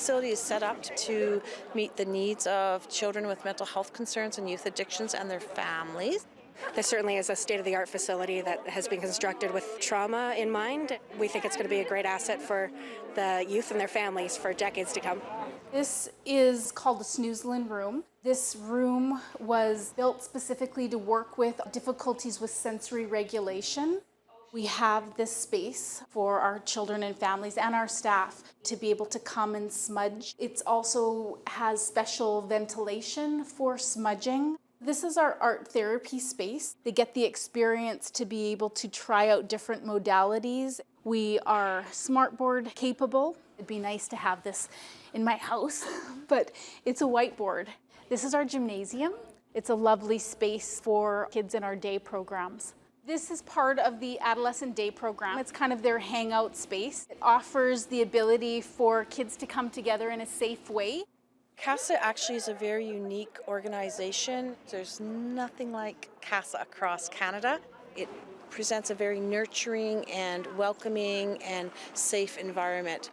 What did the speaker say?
facility is set up to meet the needs of children with mental health concerns and youth addictions and their families. This certainly is a state-of-the-art facility that has been constructed with trauma in mind. We think it's going to be a great asset for the youth and their families for decades to come. This is called the Snoozlin Room. This room was built specifically to work with difficulties with sensory regulation. We have this space for our children and families and our staff to be able to come and smudge. It also has special ventilation for smudging. This is our art therapy space. They get the experience to be able to try out different modalities. We are smartboard capable. It'd be nice to have this in my house, but it's a whiteboard. This is our gymnasium. It's a lovely space for kids in our day programs. This is part of the Adolescent Day program. It's kind of their hangout space. It offers the ability for kids to come together in a safe way. CASA actually is a very unique organization. There's nothing like CASA across Canada. It presents a very nurturing and welcoming and safe environment.